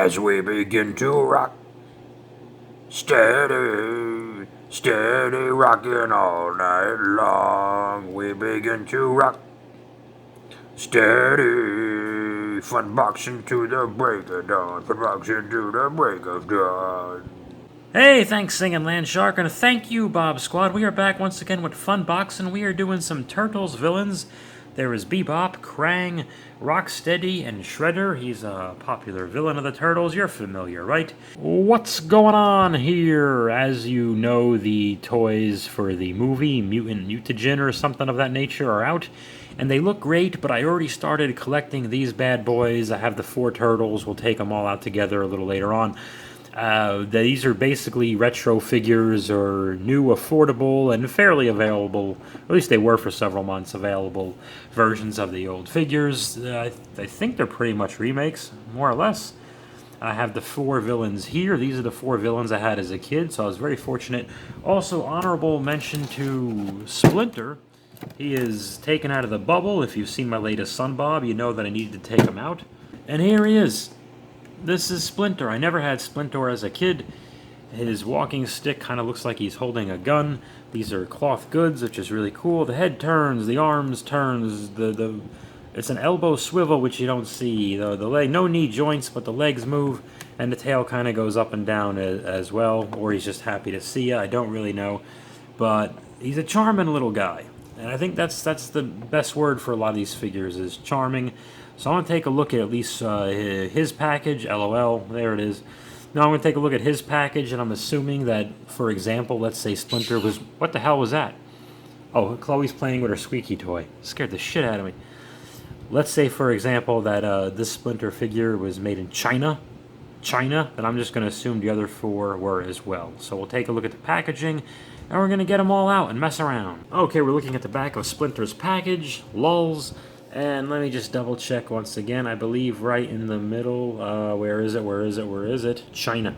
as we begin to rock. Steady, steady rocking all night long. We begin to rock. Steady, funboxing to the break of dawn. Funboxing to the break of dawn. Hey, thanks Singing Land Shark, and thank you, Bob Squad. We are back once again with Funboxing. We are doing some Turtles villains. There is Bebop, Krang, Rocksteady, and Shredder. He's a popular villain of the Turtles. You're familiar, right? What's going on here? As you know, the toys for the movie, Mutant Mutagen or something of that nature, are out. And they look great, but I already started collecting these bad boys. I have the 4 Turtles. We'll take them all out together a little later on. These are basically retro figures, or new, affordable, and fairly available. At least they were for several months available versions of the old figures. I think they're pretty much remakes, more or less. I have the 4 villains here. These are the 4 villains I had as a kid, so I was very fortunate. Also, honorable mention to Splinter. He is taken out of the bubble. If you've seen my latest Sun Bob, you know that I needed to take him out. And here he is. This is Splinter. I never had Splinter as a kid. His walking stick kind of looks like he's holding a gun. These are cloth goods, which is really cool. The head turns, the arms turns, it's an elbow swivel, which you don't see. The leg, no knee joints, but the legs move, and the tail kind of goes up and down as well. Or he's just happy to see you. I don't really know, but he's a charming little guy, and I think that's the best word for a lot of these figures is charming. So I'm going to take a look at least his package, LOL, there it is. Now I'm going to take a look at his package, and I'm assuming that, for example, let's say Splinter was... What the hell was that? Oh, Chloe's playing with her squeaky toy. Scared the shit out of me. Let's say, for example, that this Splinter figure was made in China, then I'm just going to assume the other 4 were as well. So we'll take a look at the packaging, and we're going to get them all out and mess around. Okay, we're looking at the back of Splinter's package, lulz. And let me just double check once again. I believe right in the middle. Where is it? China.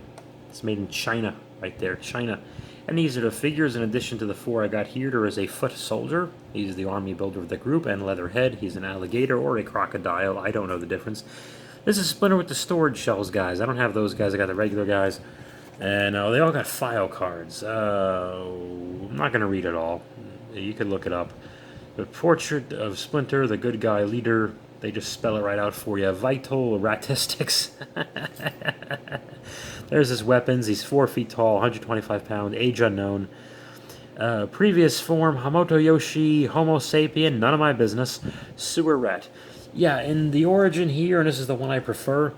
It's made in China. Right there, China. And these are the figures. In addition to the 4 I got here, there is a foot soldier. He's the army builder of the group. And Leatherhead. He's an alligator or a crocodile. I don't know the difference. This is Splinter with the storage shells, guys. I don't have those guys. I got the regular guys. And they all got file cards. I'm not going to read it all. You can look it up. The portrait of Splinter, the good guy leader, they just spell it right out for you. Vital ratistics. There's his weapons. He's 4 feet tall, 125 pounds, age unknown. Previous form, Hamoto Yoshi, Homo sapien, none of my business. Sewer rat. Yeah, in the origin here, and this is the one I prefer,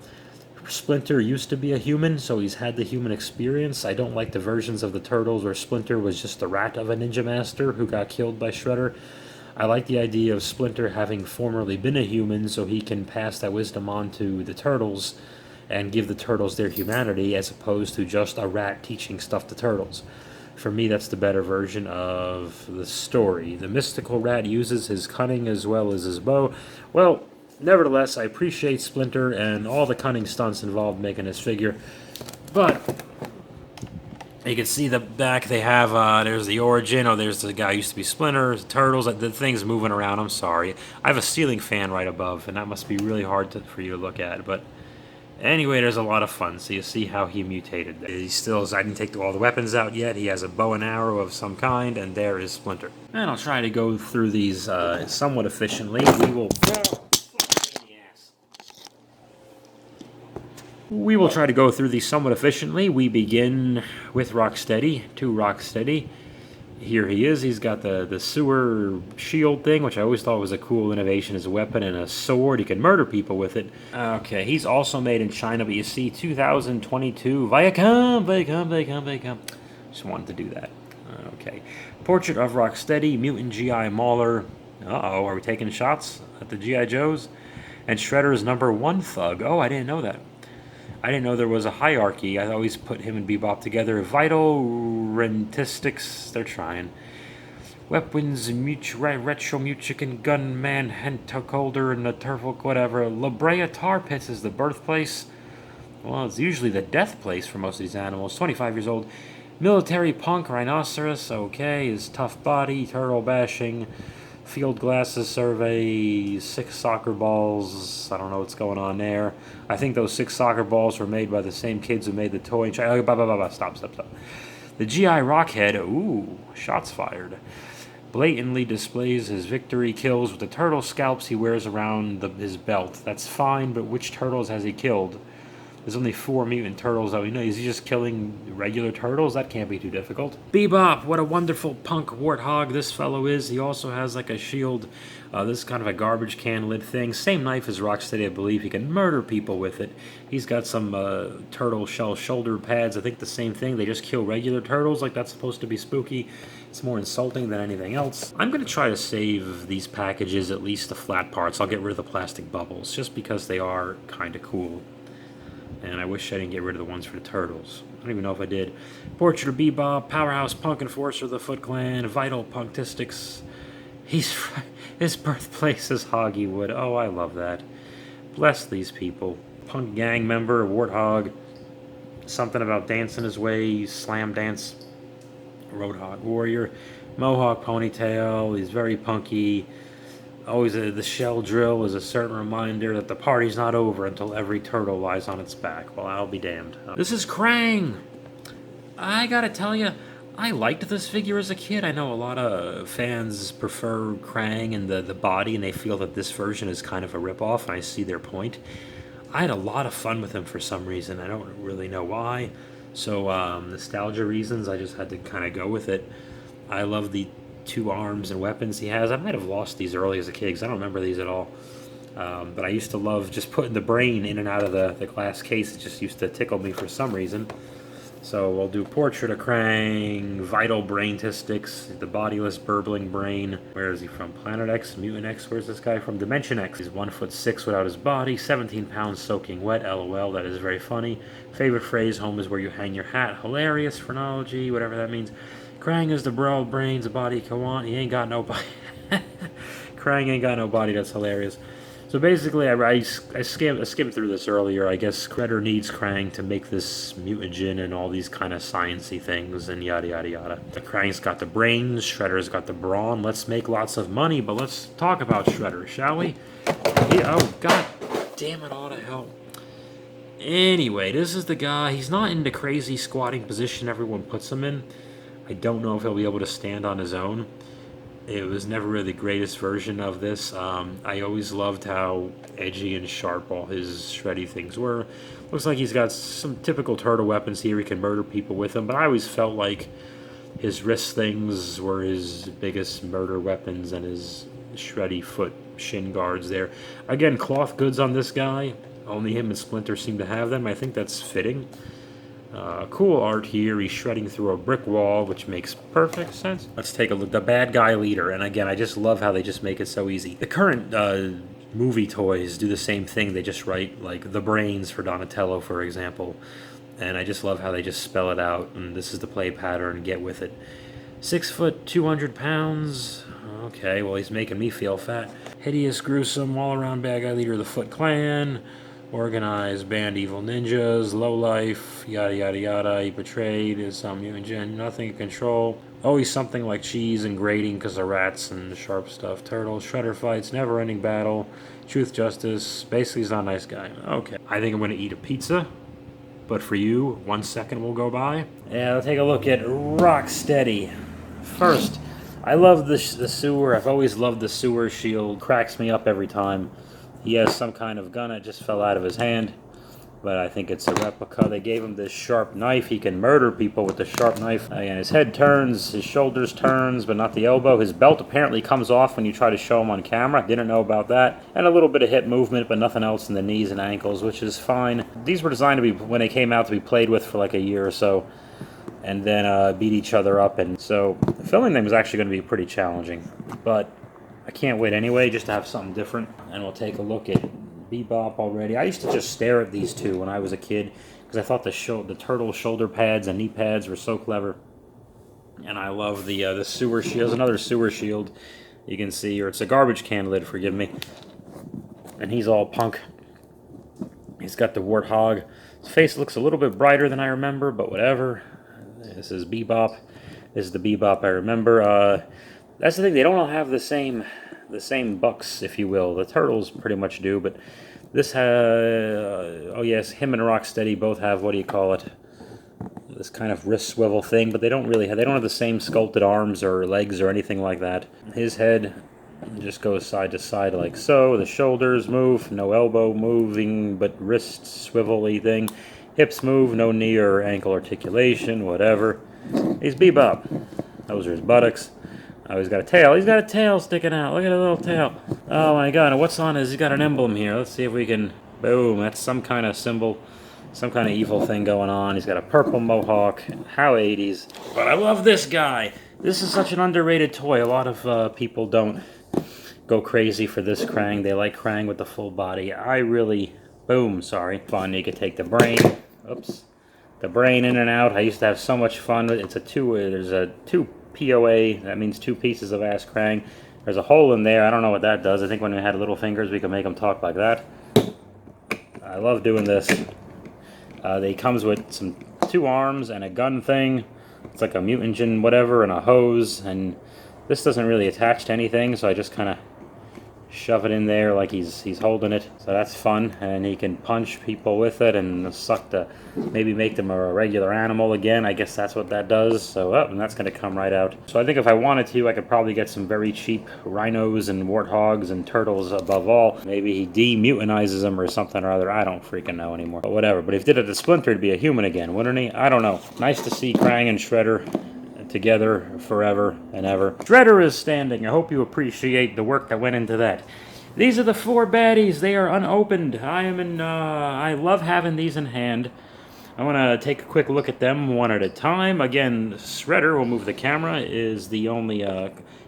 Splinter used to be a human, so he's had the human experience. I don't like the versions of the Turtles where Splinter was just the rat of a ninja master who got killed by Shredder. I like the idea of Splinter having formerly been a human, so he can pass that wisdom on to the Turtles and give the Turtles their humanity, as opposed to just a rat teaching stuff to Turtles. For me, that's the better version of the story. The mystical rat uses his cunning as well as his bow. Well, nevertheless, I appreciate Splinter and all the cunning stunts involved making this figure, but... You can see the back, they have, there's the origin, there's the guy who used to be Splinter, Turtles, the thing's moving around, I'm sorry. I have a ceiling fan right above, and that must be really hard for you to look at, but anyway, there's a lot of fun, so you see how he mutated. I didn't take all the weapons out yet, he has a bow and arrow of some kind, and there is Splinter. And I'll try to go through these somewhat efficiently. We will try to go through these somewhat efficiently. We begin with Rocksteady, to Rocksteady. Here he is. He's got the sewer shield thing, which I always thought was a cool innovation as a weapon, and a sword. He can murder people with it. Okay, he's also made in China, but you see 2022. Viacom. Just wanted to do that. Okay. Portrait of Rocksteady, Mutant GI Mauler. Uh-oh, are we taking shots at the G.I. Joes? And Shredder's #1 thug. Oh, I didn't know that. I didn't know there was a hierarchy. I always put him and Bebop together. Vital rentistics. They're trying. Weapons, retro chicken gunman, hentocholder, and the turtle, whatever. La Brea Tar Pits is the birthplace. Well, it's usually the death place for most of these animals. 25 years old. Military punk, rhinoceros. Okay, his tough body, turtle bashing. Field glasses survey, 6 soccer balls. I don't know what's going on there. I think those 6 soccer balls were made by the same kids who made the toy. Stop. The GI Rockhead, ooh, shots fired. Blatantly displays his victory kills with the turtle scalps he wears around his belt. That's fine, but which turtles has he killed? There's only 4 mutant turtles that we know. Is he just killing regular turtles? That can't be too difficult. Bebop, what a wonderful punk warthog this fellow is. He also has like a shield. This is kind of a garbage can lid thing. Same knife as Rocksteady, I believe. He can murder people with it. He's got some turtle shell shoulder pads. I think the same thing. They just kill regular turtles. Like, that's supposed to be spooky. It's more insulting than anything else. I'm going to try to save these packages, at least the flat parts. I'll get rid of the plastic bubbles, just because they are kind of cool. And I wish I didn't get rid of the ones for the turtles. I don't even know if I did. Portrait of Bebop, Powerhouse Punk Enforcer of the Foot Clan, Vital Punktistics. His birthplace is Hoggywood. Oh, I love that. Bless these people. Punk gang member, Warthog. Something about dancing his way, slam dance. Roadhog Warrior. Mohawk ponytail. He's very punky. Always the shell drill is a certain reminder that the party's not over until every turtle lies on its back. Well, I'll be damned. This is Krang! I gotta tell you, I liked this figure as a kid. I know a lot of fans prefer Krang and the body, and they feel that this version is kind of a ripoff, and I see their point. I had a lot of fun with him for some reason. I don't really know why. So, nostalgia reasons, I just had to kind of go with it. I love the 2 arms and weapons he has. I might have lost these early as a kid because I don't remember these at all. But I used to love just putting the brain in and out of the glass case. It just used to tickle me for some reason. So we'll do Portrait of Krang, Vital Braintistics, the bodiless burbling brain. Where is he from? Planet X, Mutant X? Where's this guy from? Dimension X. He's 1'6" without his body, 17 pounds soaking wet. LOL, that is very funny. Favorite phrase, home is where you hang your hat. Hilarious, phrenology, whatever that means. Krang is the broad brains, a body can want. He ain't got no body. Krang ain't got no body, that's hilarious. So basically, I skimmed through this earlier. I guess Shredder needs Krang to make this mutagen and all these kind of sciencey things and yada yada yada. The Krang's got the brains, Shredder's got the brawn. Let's make lots of money, but let's talk about Shredder, shall we? Oh, god damn it, all to hell. Anyway, this is the guy. He's not in the crazy squatting position everyone puts him in. I don't know if he'll be able to stand on his own. It was never really the greatest version of this. I always loved how edgy and sharp all his shreddy things were. Looks like he's got some typical turtle weapons here. He can murder people with them, but I always felt like his wrist things were his biggest murder weapons and his shreddy foot shin guards there. Again, cloth goods on this guy. Only him and Splinter seem to have them. I think that's fitting. Cool art here. He's shredding through a brick wall, which makes perfect sense. Let's take a look. The bad guy leader. And again, I just love how they just make it so easy. The current movie toys do the same thing. They just write, like, the brains for Donatello, for example. And I just love how they just spell it out. And this is the play pattern. Get with it. 6 foot, 200 pounds. Okay, well, he's making me feel fat. Hideous, gruesome, all-around bad guy leader of the Foot Clan. Organized band evil ninjas, low life, yada yada yada. He betrayed his mutant, nothing in control. Always something like cheese and grating because of rats and sharp stuff. Turtles, shredder fights, never ending battle, truth, justice. Basically, he's not a nice guy. Okay, I think I'm going to eat a pizza. But for you, 1 second will go by. Yeah, let's take a look at Rocksteady. First, I love the sewer. I've always loved the sewer shield. Cracks me up every time. He has some kind of gun that just fell out of his hand, but I think it's a replica. They gave him this sharp knife. He can murder people with the sharp knife. And his head turns, his shoulders turns, but not the elbow. His belt apparently comes off when you try to show him on camera. Didn't know about that. And a little bit of hip movement, but nothing else in the knees and ankles, which is fine. These were designed to be, when they came out, to be played with for like a year or so, and then beat each other up. And so filming them was actually going to be pretty challenging, but I can't wait anyway, just to have something different. And we'll take a look at Bebop already. I used to just stare at these two when I was a kid because I thought the turtle shoulder pads and knee pads were so clever. And I love the sewer shield. There's another sewer shield you can see, or it's a garbage can lid, forgive me. And he's all punk. He's got the warthog. His face looks a little bit brighter than I remember, but whatever. This is Bebop. This is the Bebop I remember. That's the thing. They don't all have the same bucks, if you will. The turtles pretty much do, but this oh yes, him and Rocksteady both have, what do you call it? This kind of wrist swivel thing, but they don't have the same sculpted arms or legs or anything like that. His head just goes side to side like so. The shoulders move, no elbow moving, but wrist swivel-y thing. Hips move, no knee or ankle articulation, whatever. He's Bebop. Those are his buttocks. Oh, he's got a tail. He's got a tail sticking out. Look at a little tail. Oh my god, and what's on his? He's got an emblem here. Let's see if we can... Boom, that's some kind of symbol. Some kind of evil thing going on. He's got a purple mohawk. How 80s. But I love this guy. This is such an underrated toy. A lot of people don't go crazy for this Krang. They like Krang with the full body. I really... Boom, sorry. Fun. You could take the brain. Oops. The brain in and out. I used to have so much fun with it. It's a two... There's a two POA. That means two pieces of ass Krang. There's a hole in there. I don't know what that does. I think when we had little fingers, we could make them talk like that. I love doing this. They comes with two arms and a gun thing. It's like a mutant whatever and a hose. And this doesn't really attach to anything, so I just kind of shove it in there like he's holding it. So that's fun, and he can punch people with it and maybe make them a regular animal again. I guess that's what that does. So, and that's going to come right out. So I think if I wanted to, I could probably get some very cheap rhinos and warthogs and turtles above all. Maybe he demutanizes them or something or other. I don't freaking know anymore. But whatever. But if he did it to Splinter, it'd be a human again, wouldn't he? I don't know. Nice to see Krang and Shredder together forever and ever. Shredder is standing. I hope you appreciate the work that went into that. These are the 4 baddies. They are unopened. I love having these in hand. I want to take a quick look at them one at a time. Again, Shredder, we'll move the camera, is the only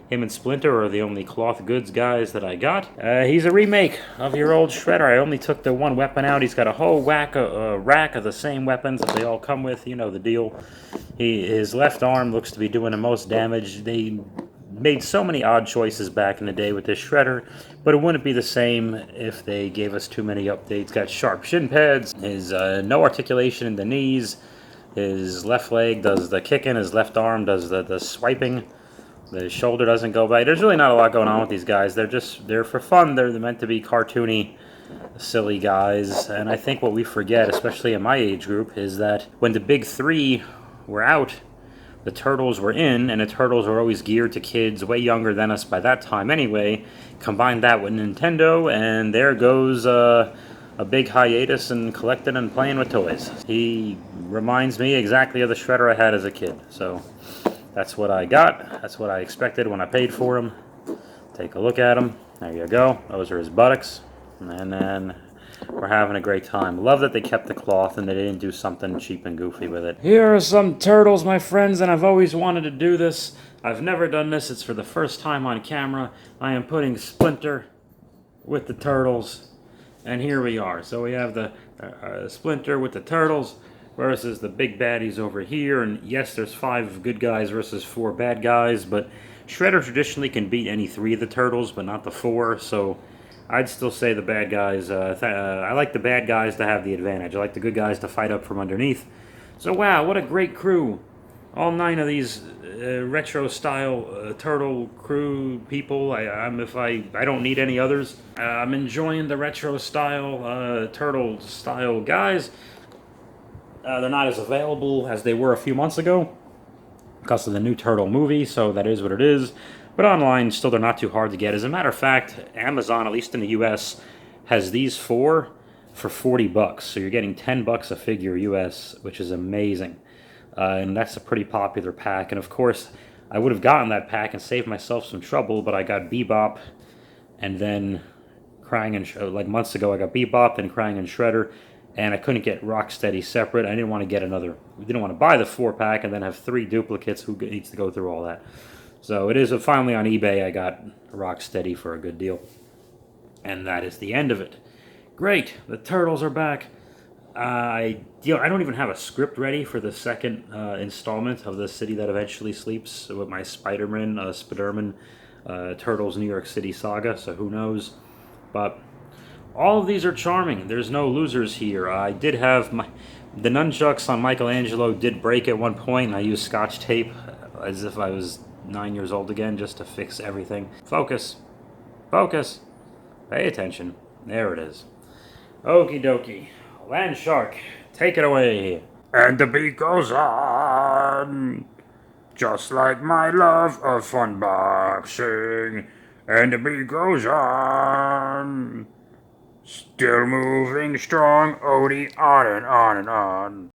him and Splinter are the only cloth goods guys that I got. He's a remake of your old Shredder. I only took the one weapon out. He's got a whole rack of the same weapons that they all come with. You know the deal. His left arm looks to be doing the most damage. They made so many odd choices back in the day with this Shredder, but it wouldn't be the same if they gave us too many updates. Got sharp shin pads. His no articulation in the knees. His left leg does the kicking. His left arm does the swiping. The shoulder doesn't go by. There's really not a lot going on with these guys. They're for fun. They're meant to be cartoony, silly guys. And I think what we forget, especially in my age group, is that when the big 3 were out, the Turtles were in, and the Turtles were always geared to kids way younger than us by that time anyway. Combine that with Nintendo, and there goes a big hiatus in collecting and playing with toys. He reminds me exactly of the Shredder I had as a kid. So that's what I got. That's what I expected when I paid for him. Take a look at him. There you go. Those are his buttocks. And then we're having a great time. Love that they kept the cloth and they didn't do something cheap and goofy with it. Here are some turtles, my friends, and I've always wanted to do this. I've never done this. It's for the first time on camera. I am putting Splinter with the turtles, and here we are. So we have the Splinter with the turtles versus the big baddies over here. And yes, there's 5 good guys versus 4 bad guys, but Shredder traditionally can beat any 3 of the turtles, but not the 4, so I'd still say the bad guys, I like the bad guys to have the advantage. I like the good guys to fight up from underneath. So wow, what a great crew. All 9 of these retro-style turtle crew people. I don't need any others. I'm enjoying the retro-style, turtle-style guys. They're not as available as they were a few months ago because of the new Turtle movie, so that is what it is. But online, still, they're not too hard to get. As a matter of fact, Amazon, at least in the US, has these 4 for $40. So you're getting $10 a figure US, which is amazing. And that's a pretty popular pack. And of course, I would have gotten that pack and saved myself some trouble, but I got Bebop and then Krang and like months ago, I got Bebop and Krang and Shredder, and I couldn't get Rocksteady separate. I didn't want to get another. We didn't want to buy the 4-pack and then have 3 duplicates. Who needs to go through all that? So it is finally on eBay. I got Rocksteady for a good deal. And that is the end of it. Great, the Turtles are back. I don't even have a script ready for the second installment of The City That Eventually Sleeps with my Spider-Man Turtles New York City saga, so who knows. But all of these are charming. There's no losers here. I did have the nunchucks on Michelangelo did break at one point, and I used Scotch tape as if I was 9 years old again just to fix everything. Focus. Focus. Pay attention. There it is. Okie dokie. Land Shark, take it away. And the beat goes on, just like my love of fun boxing. And the beat goes on, still moving strong, Odie, on and on and on.